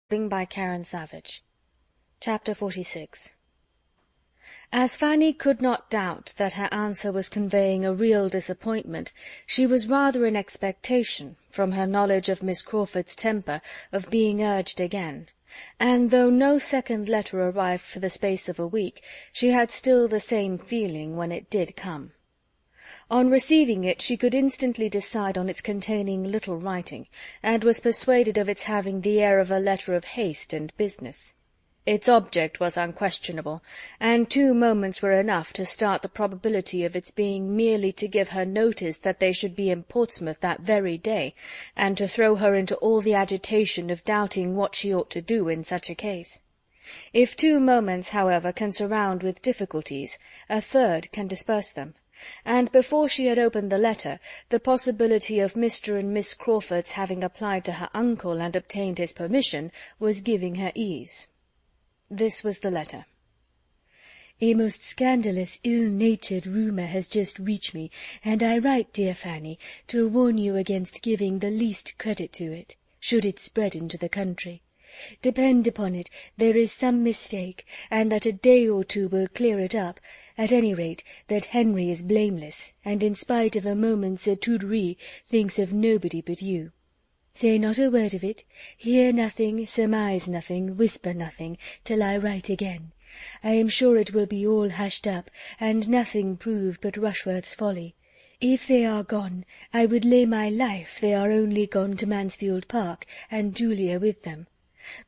by Karen Savage. Chapter 46. As Fanny could not doubt that her answer was conveying a real disappointment, she was rather in expectation, from her knowledge of Miss Crawford's temper, of being urged again, and though no second letter arrived for the space of a week, she had still the same feeling when it did come. On receiving it she could instantly decide on its containing little writing, and was persuaded of its having the air of a letter of haste and business. Its object was unquestionable, and 2 moments were enough to start the probability of its being merely to give her notice that they should be in Portsmouth that very day, and to throw her into all the agitation of doubting what she ought to do in such a case. If 2 moments, however, can surround with difficulties, a third can disperse them, and before she had opened the letter, the possibility of Mr. and Miss Crawford's having applied to her uncle and obtained his permission was giving her ease. This was the letter. "A most scandalous, ill-natured rumour has just reached me, and I write, dear Fanny, to warn you against giving the least credit to it, should it spread into the country. Depend upon it, there is some mistake, and that a day or 2 will clear it up, at any rate that Henry is blameless, and in spite of a moment's étourderie thinks of nobody but you. Say not a word of it, hear nothing, surmise nothing, whisper nothing, till I write again. I am sure it will be all hushed up, and nothing proved but Rushworth's folly. If they are gone, I would lay my life they are only gone to Mansfield Park, and Julia with them.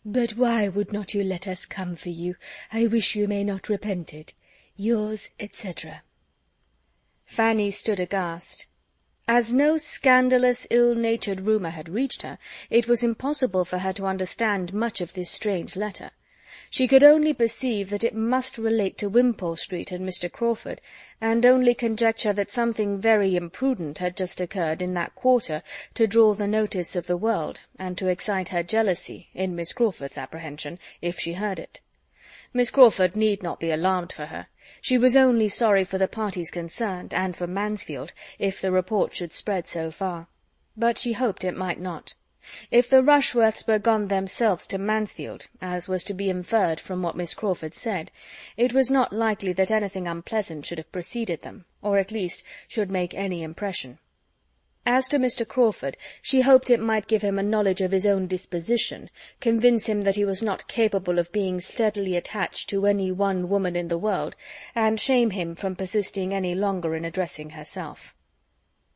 But why would not you let us come for you? I wish you may not repent it. Yours, etc." Fanny stood aghast. As no scandalous, ill-natured rumour had reached her, it was impossible for her to understand much of this strange letter. She could only perceive that it must relate to Wimpole Street and Mr. Crawford, and only conjecture that something very imprudent had just occurred in that quarter to draw the notice of the world, and to excite her jealousy, in Miss Crawford's apprehension, if she heard it. Miss Crawford need not be alarmed for her. She was only sorry for the parties concerned, and for Mansfield, if the report should spread so far. But she hoped it might not. If the Rushworths were gone themselves to Mansfield, as was to be inferred from what Miss Crawford said, it was not likely that anything unpleasant should have preceded them, or at least should make any impression. As to Mr. Crawford, she hoped it might give him a knowledge of his own disposition, convince him that he was not capable of being steadily attached to any one woman in the world, and shame him from persisting any longer in addressing herself.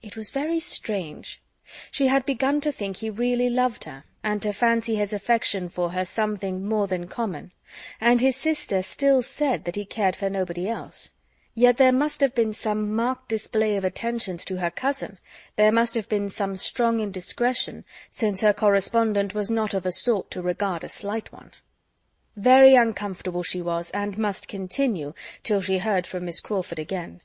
It was very strange. She had begun to think he really loved her, and to fancy his affection for her something more than common, and his sister still said that he cared for nobody else. Yet there must have been some marked display of attentions to her cousin, there must have been some strong indiscretion, since her correspondent was not of a sort to regard a slight one. Very uncomfortable she was, and must continue till she heard from Miss Crawford again.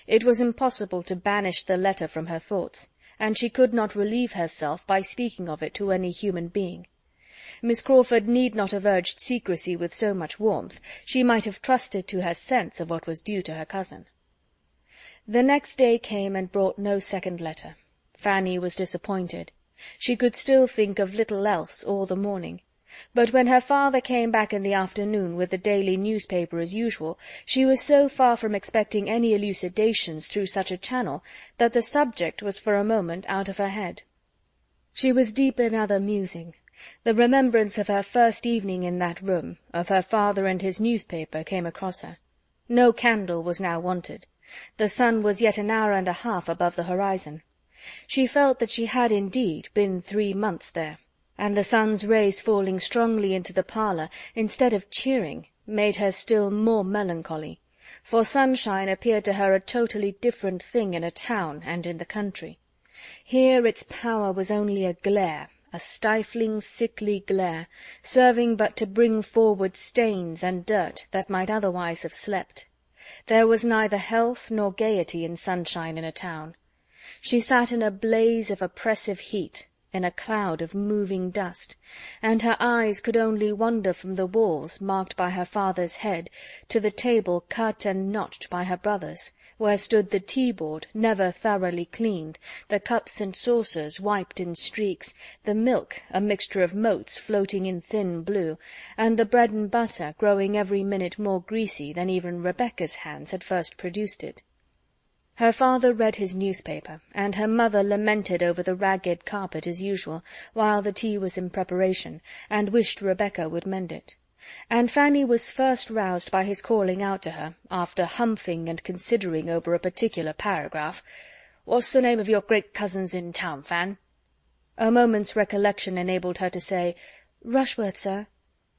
It was impossible to banish the letter from her thoughts, and she could not relieve herself by speaking of it to any human being. Miss Crawford need not have urged secrecy with so much warmth. She might have trusted to her sense of what was due to her cousin. The next day came and brought no second letter. Fanny was disappointed. She could still think of little else all the morning. But when her father came back in the afternoon with the daily newspaper as usual, she was so far from expecting any elucidations through such a channel that the subject was for a moment out of her head. She was deep in other musing. The remembrance of her first evening in that room, of her father and his newspaper, came across her. No candle was now wanted. The sun was yet an hour and a half above the horizon. She felt that she had indeed been 3 months there, and the sun's rays falling strongly into the parlour, instead of cheering, made her still more melancholy, for sunshine appeared to her a totally different thing in a town and in the country. Here its power was only a glare, a stifling, sickly glare, serving but to bring forward stains and dirt that might otherwise have slept. There was neither health nor gaiety in sunshine in a town. She sat in a blaze of oppressive heat, in a cloud of moving dust, and her eyes could only wander from the walls, marked by her father's head, to the table cut and notched by her brother's, where stood the tea-board, never thoroughly cleaned, the cups and saucers wiped in streaks, the milk, a mixture of motes floating in thin blue, and the bread and butter growing every minute more greasy than even Rebecca's hands had first produced it. Her father read his newspaper, and her mother lamented over the ragged carpet as usual, while the tea was in preparation, and wished Rebecca would mend it. And Fanny was first roused by his calling out to her, after humphing and considering over a particular paragraph, "What's the name of your great cousins in town, Fan?" A moment's recollection enabled her to say, "Rushworth, sir."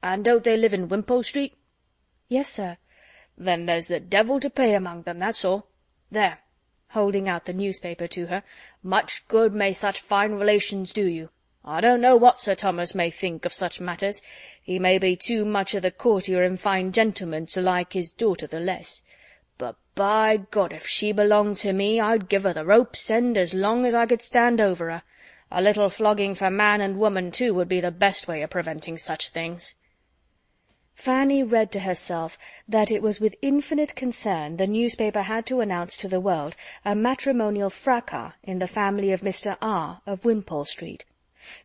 "And don't they live in Wimpole Street?" "Yes, sir." "Then there's the devil to pay among them, that's all. There," holding out the newspaper to her, "much good may such fine relations do you. I don't know what Sir Thomas may think of such matters. He may be too much of the courtier and fine gentleman to like his daughter the less. But by God, if she belonged to me, I'd give her the rope's end as long as I could stand over her. A little flogging for man and woman, too, would be the best way of preventing such things." Fanny read to herself that it was with infinite concern the newspaper had to announce to the world a matrimonial fracas in the family of Mr. R. of Wimpole Street.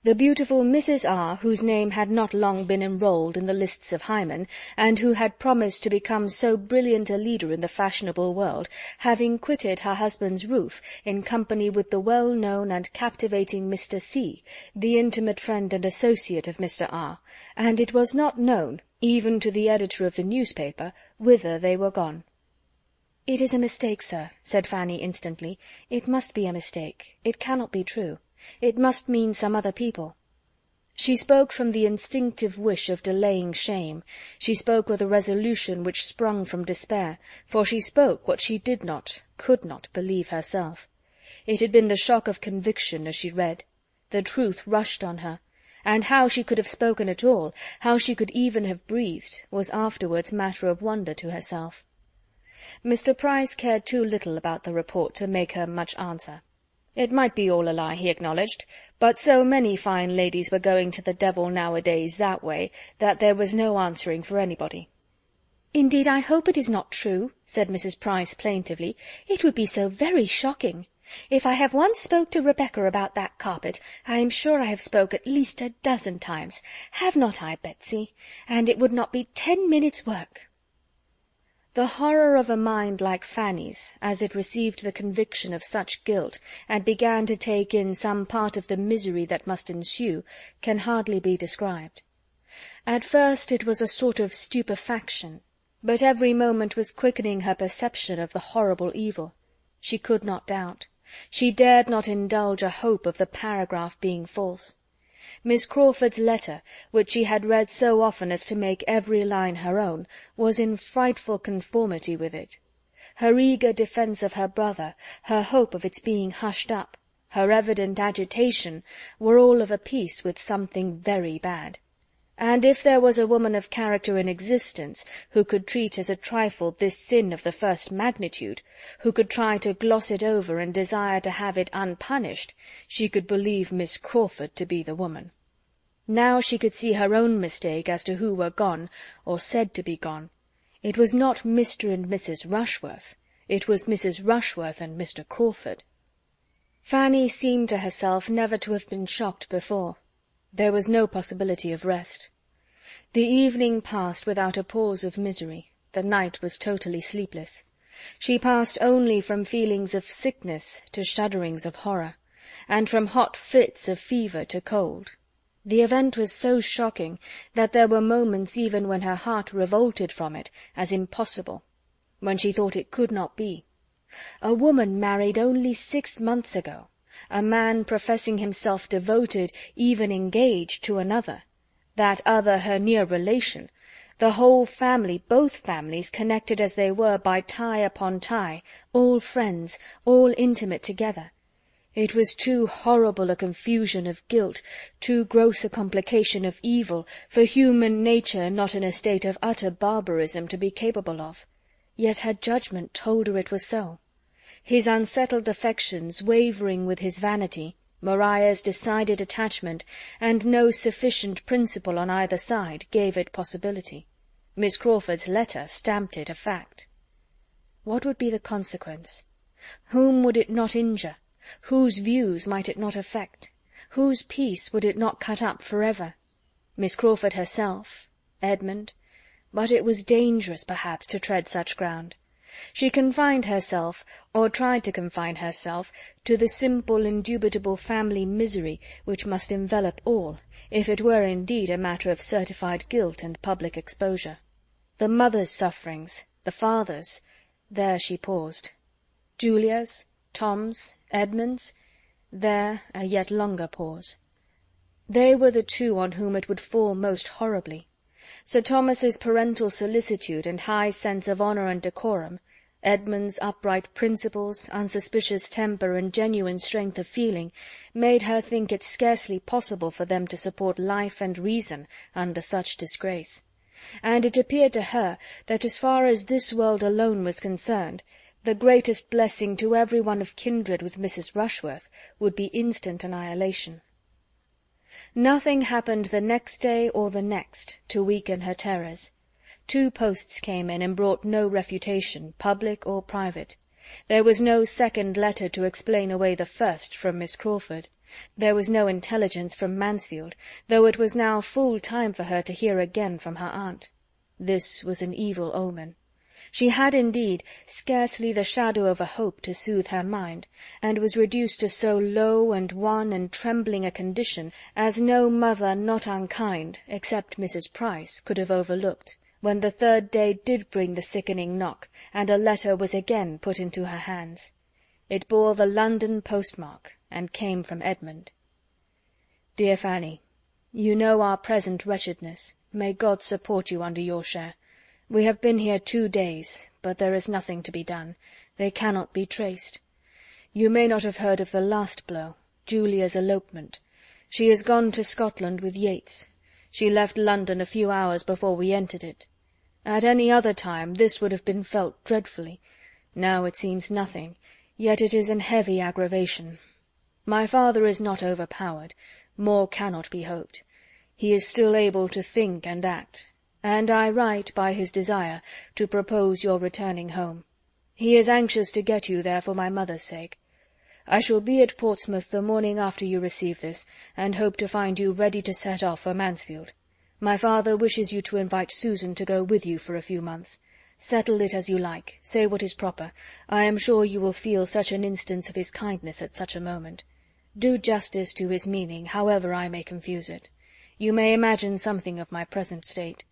The beautiful Mrs. R., whose name had not long been enrolled in the lists of Hymen, and who had promised to become so brilliant a leader in the fashionable world, having quitted her husband's roof in company with the well-known and captivating Mr. C., the intimate friend and associate of Mr. R., and it was not known, even to the editor of the newspaper, whither they were gone. "It is a mistake, sir," said Fanny instantly. "It must be a mistake. It cannot be true. It must mean some other people." She spoke from the instinctive wish of delaying shame. She spoke with a resolution which sprung from despair, for she spoke what she did not, could not believe herself. It had been the shock of conviction as she read. The truth rushed on her, and how she could have spoken at all, how she could even have breathed, was afterwards matter of wonder to herself. Mr. Price cared too little about the report to make her much answer. It might be all a lie, he acknowledged, but so many fine ladies were going to the devil nowadays that way, that there was no answering for anybody. "Indeed, I hope it is not true," said Mrs. Price plaintively. "It would be so very shocking. If I have once spoke to Rebecca about that carpet, I am sure I have spoke at least a dozen times. Have not I, Betsy? And it would not be 10 minutes' work." The horror of a mind like Fanny's, as it received the conviction of such guilt, and began to take in some part of the misery that must ensue, can hardly be described. At first it was a sort of stupefaction, but every moment was quickening her perception of the horrible evil. She could not doubt. She dared not indulge a hope of the paragraph being false. Miss Crawford's letter, which she had read so often as to make every line her own, was in frightful conformity with it. Her eager defence of her brother, her hope of its being hushed up, her evident agitation, were all of a piece with something very bad. And if there was a woman of character in existence who could treat as a trifle this sin of the first magnitude, who could try to gloss it over and desire to have it unpunished, she could believe Miss Crawford to be the woman. Now she could see her own mistake as to who were gone, or said to be gone. It was not Mr. and Mrs. Rushworth. It was Mrs. Rushworth and Mr. Crawford. Fanny seemed to herself never to have been shocked before. There was no possibility of rest. The evening passed without a pause of misery. The night was totally sleepless. She passed only from feelings of sickness to shudderings of horror, and from hot fits of fever to cold. The event was so shocking that there were moments even when her heart revolted from it as impossible, when she thought it could not be. A woman married only 6 months ago, a man professing himself devoted, even engaged, to another, that other her near relation, the whole family, both families, connected as they were by tie upon tie, all friends, all intimate together. It was too horrible a confusion of guilt, too gross a complication of evil, for human nature not in a state of utter barbarism to be capable of. Yet her judgment told her it was so. His unsettled affections wavering with his vanity, Maria's decided attachment, and no sufficient principle on either side, gave it possibility. Miss Crawford's letter stamped it a fact. What would be the consequence? Whom would it not injure? Whose views might it not affect? Whose peace would it not cut up forever? Miss Crawford herself? Edmund? But it was dangerous, perhaps, to tread such ground. She confined herself, or tried to confine herself, to the simple, indubitable family misery which must envelop all, if it were indeed a matter of certified guilt and public exposure. The mother's sufferings, the father's— there she paused. Julia's, Tom's, Edmund's— there a yet longer pause. They were the two on whom it would fall most horribly. Sir Thomas's parental solicitude and high sense of honour and decorum, Edmund's upright principles, unsuspicious temper, and genuine strength of feeling, made her think it scarcely possible for them to support life and reason under such disgrace. And it appeared to her that, as far as this world alone was concerned, the greatest blessing to every one of kindred with Mrs. Rushworth would be instant annihilation. Nothing happened the next day or the next to weaken her terrors. 2 posts came in and brought no refutation, public or private. There was no second letter to explain away the first from Miss Crawford. There was no intelligence from Mansfield, though it was now full time for her to hear again from her aunt. This was an evil omen. She had, indeed, scarcely the shadow of a hope to soothe her mind, and was reduced to so low and wan and trembling a condition as no mother not unkind, except Mrs. Price, could have overlooked, when the 3rd day did bring the sickening knock, and a letter was again put into her hands. It bore the London postmark, and came from Edmund. Dear Fanny, you know our present wretchedness. May God support you under your share. We have been here 2 days, but there is nothing to be done. They cannot be traced. You may not have heard of the last blow, Julia's elopement. She is gone to Scotland with Yates. She left London a few hours before we entered it. At any other time this would have been felt dreadfully. Now it seems nothing, yet it is an heavy aggravation. My father is not overpowered. More cannot be hoped. He is still able to think and act, and I write, by his desire, to propose your returning home. He is anxious to get you there for my mother's sake. I shall be at Portsmouth the morning after you receive this, and hope to find you ready to set off for Mansfield. My father wishes you to invite Susan to go with you for a few months. Settle it as you like, say what is proper. I am sure you will feel such an instance of his kindness at such a moment. Do justice to his meaning, however I may confuse it. You may imagine something of my present state.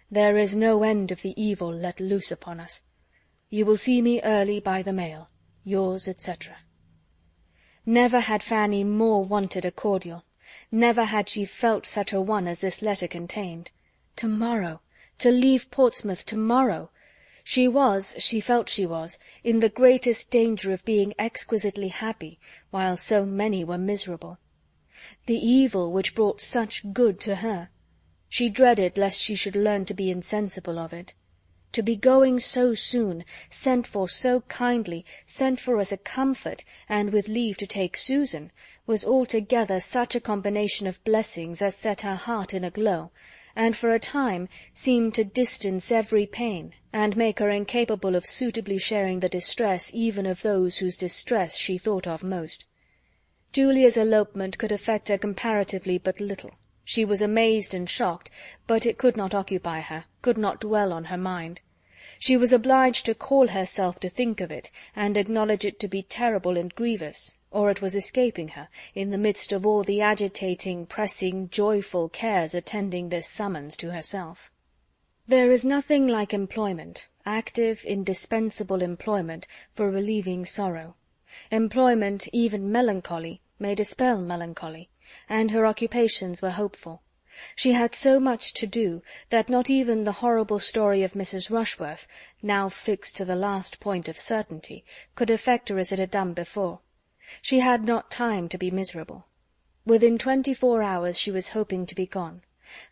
There is no end of the evil let loose upon us. You will see me early by the mail. Yours, etc. Never had Fanny more wanted a cordial. Never had she felt such a one as this letter contained. To-morrow! To leave Portsmouth to-morrow! She felt she was, in the greatest danger of being exquisitely happy, while so many were miserable. The evil which brought such good to her! She dreaded lest she should learn to be insensible of it. To be going so soon, sent for so kindly, sent for as a comfort, and with leave to take Susan, was altogether such a combination of blessings as set her heart in a glow, and for a time seemed to distance every pain, and make her incapable of suitably sharing the distress even of those whose distress she thought of most. Julia's elopement could affect her comparatively but little. She was amazed and shocked, but it could not occupy her, could not dwell on her mind. She was obliged to call herself to think of it, and acknowledge it to be terrible and grievous, or it was escaping her, in the midst of all the agitating, pressing, joyful cares attending this summons to herself. There is nothing like employment, active, indispensable employment, for relieving sorrow. Employment, even melancholy, may dispel melancholy, and her occupations were hopeful. She had so much to do that not even the horrible story of Mrs. Rushworth, now fixed to the last point of certainty, could affect her as it had done before. She had not time to be miserable. Within 24 hours she was hoping to be gone.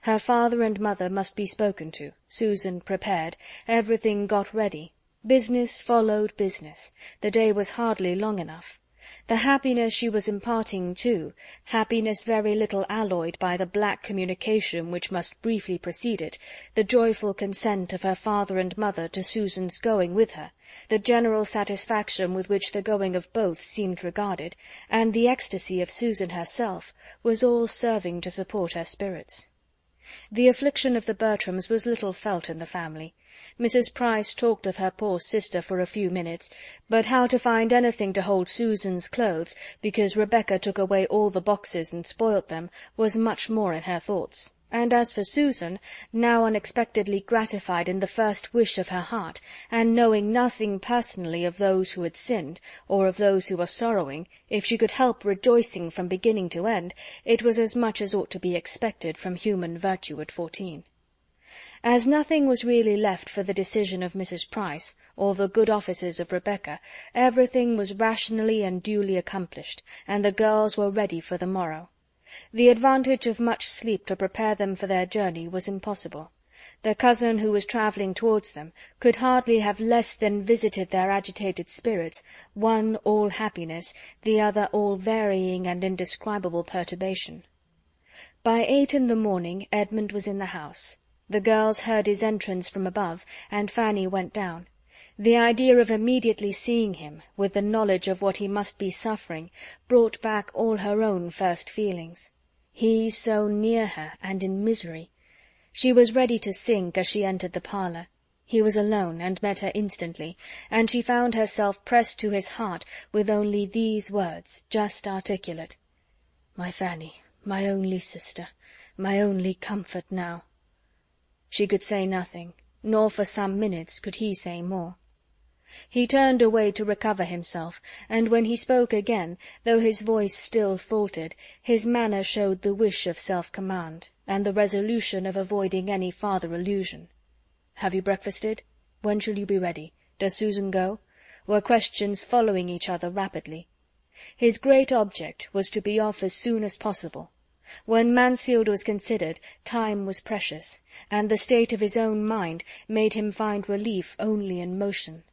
Her father and mother must be spoken to, Susan prepared, everything got ready. Business followed business. The day was hardly long enough. The happiness she was imparting, too, happiness very little alloyed by the black communication which must briefly precede it, the joyful consent of her father and mother to Susan's going with her, the general satisfaction with which the going of both seemed regarded, and the ecstasy of Susan herself, was all serving to support her spirits. The affliction of the Bertrams was little felt in the family. Mrs. Price talked of her poor sister for a few minutes, but how to find anything to hold Susan's clothes, because Rebecca took away all the boxes and spoilt them, was much more in her thoughts. And as for Susan, now unexpectedly gratified in the first wish of her heart, and knowing nothing personally of those who had sinned, or of those who were sorrowing, if she could help rejoicing from beginning to end, it was as much as ought to be expected from human virtue at 14. As nothing was really left for the decision of Mrs. Price, or the good offices of Rebecca, everything was rationally and duly accomplished, and the girls were ready for the morrow. The advantage of much sleep to prepare them for their journey was impossible. The cousin who was travelling towards them could hardly have less than visited their agitated spirits, one all happiness, the other all varying and indescribable perturbation. By 8 in the morning Edmund was in the house. The girls heard his entrance from above, and Fanny went down. The idea of immediately seeing him, with the knowledge of what he must be suffering, brought back all her own first feelings. He so near her, and in misery. She was ready to sink as she entered the parlour. He was alone, and met her instantly, and she found herself pressed to his heart with only these words, just articulate: "My Fanny, my only sister, my only comfort now." She could say nothing, nor for some minutes could he say more. He turned away to recover himself, and when he spoke again, though his voice still faltered, his manner showed the wish of self-command, and the resolution of avoiding any farther allusion. "Have you breakfasted? When shall you be ready? Does Susan go?" were questions following each other rapidly. His great object was to be off as soon as possible. When Mansfield was considered, time was precious, and the state of his own mind made him find relief only in motion.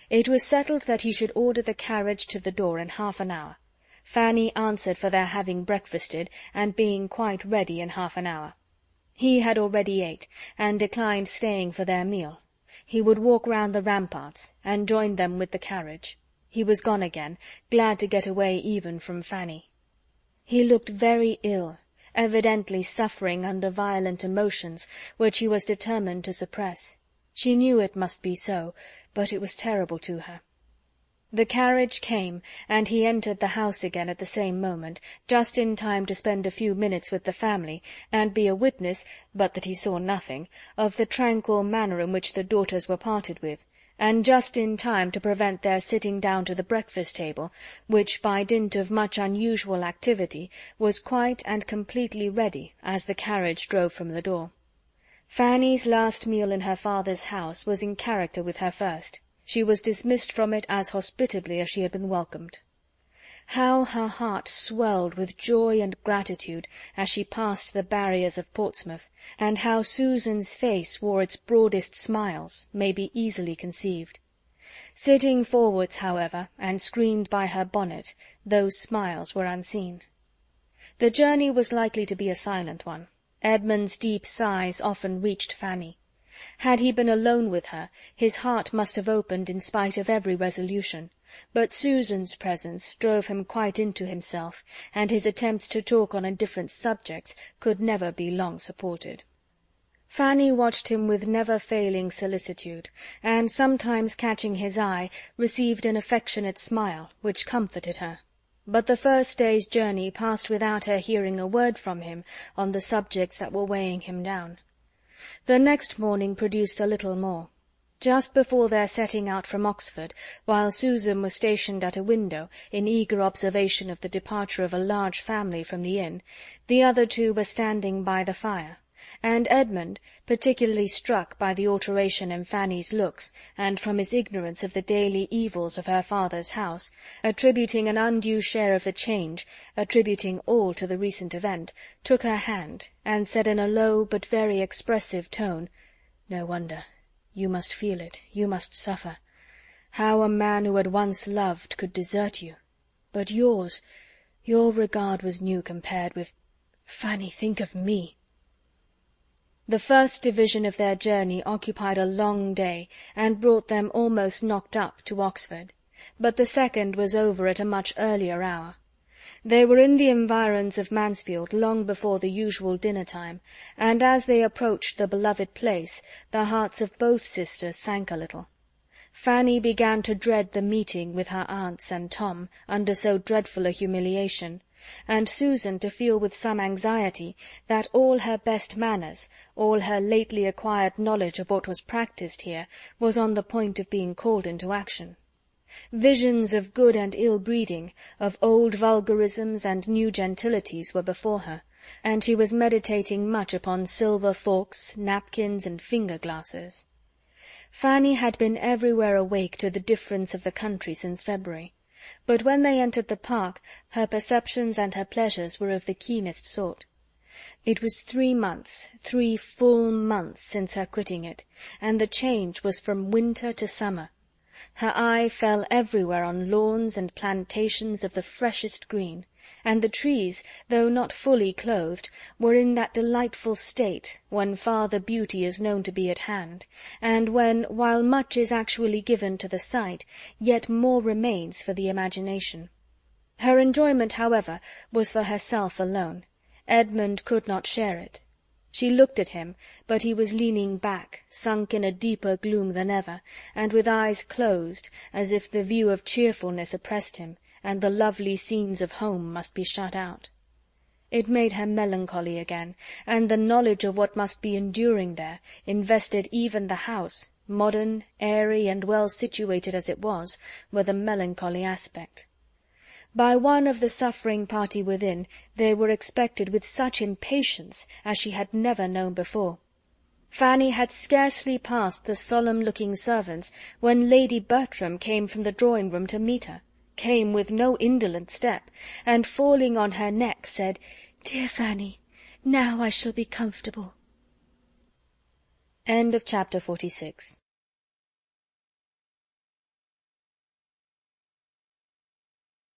It was settled that he should order the carriage to the door in half an hour. Fanny answered for their having breakfasted, and being quite ready in half an hour. He had already ate, and declined staying for their meal. He would walk round the ramparts, and join them with the carriage. He was gone again, glad to get away even from Fanny. He looked very ill, evidently suffering under violent emotions, which he was determined to suppress. She knew it must be so, but it was terrible to her. The carriage came, and he entered the house again at the same moment, just in time to spend a few minutes with the family, and be a witness, but that he saw nothing, of the tranquil manner in which the daughters were parted with, and just in time to prevent their sitting down to the breakfast-table, which, by dint of much unusual activity, was quite and completely ready as the carriage drove from the door. Fanny's last meal in her father's house was in character with her first. She was dismissed from it as hospitably as she had been welcomed. How her heart swelled with joy and gratitude as she passed the barriers of Portsmouth, and how Susan's face wore its broadest smiles, may be easily conceived. Sitting forwards, however, and screened by her bonnet, those smiles were unseen. The journey was likely to be a silent one. Edmund's deep sighs often reached Fanny. Had he been alone with her, his heart must have opened in spite of every resolution, but Susan's presence drove him quite into himself, and his attempts to talk on indifferent subjects could never be long supported. Fanny watched him with never-failing solicitude, and sometimes catching his eye, received an affectionate smile, which comforted her. But the first day's journey passed without her hearing a word from him on the subjects that were weighing him down. The next morning produced a little more. Just before their setting out from Oxford, while Susan was stationed at a window, in eager observation of the departure of a large family from the inn, the other two were standing by the fire, and Edmund, particularly struck by the alteration in Fanny's looks, and from his ignorance of the daily evils of her father's house, attributing an undue share of the change, attributing all to the recent event, took her hand, and said in a low but very expressive tone, "No wonder. You must feel it, you must suffer. How a man who had once loved could desert you!" But your regard was new compared with— Fanny, think of me." The first division of their journey occupied a long day, and brought them almost knocked up to Oxford, but the second was over at a much earlier hour. They were in the environs of Mansfield long before the usual dinner-time, and as they approached the beloved place, the hearts of both sisters sank a little. Fanny began to dread the meeting with her aunts and Tom, under so dreadful a humiliation, and Susan to feel with some anxiety that all her best manners, all her lately acquired knowledge of what was practised here, was on the point of being called into action. Visions of good and ill breeding, of old vulgarisms and new gentilities were before her, and she was meditating much upon silver forks, napkins, and finger-glasses. Fanny had been everywhere awake to the difference of the country since February, but when they entered the park her perceptions and her pleasures were of the keenest sort. It was 3 months, 3 full months since her quitting it, and the change was from winter to summer. Her eye fell everywhere on lawns and plantations of the freshest green, and the trees, though not fully clothed, were in that delightful state when farther beauty is known to be at hand, and when, while much is actually given to the sight, yet more remains for the imagination. Her enjoyment, however, was for herself alone. Edmund could not share it. She looked at him, but he was leaning back, sunk in a deeper gloom than ever, and with eyes closed, as if the view of cheerfulness oppressed him, and the lovely scenes of home must be shut out. It made her melancholy again, and the knowledge of what must be enduring there invested even the house, modern, airy, and well situated as it was, with a melancholy aspect. By one of the suffering party within they were expected with such impatience as she had never known before. Fanny had scarcely passed the solemn-looking servants when Lady Bertram came from the drawing-room to meet her, came with no indolent step, and falling on her neck said, "Dear Fanny, now I shall be comfortable." Chapter 47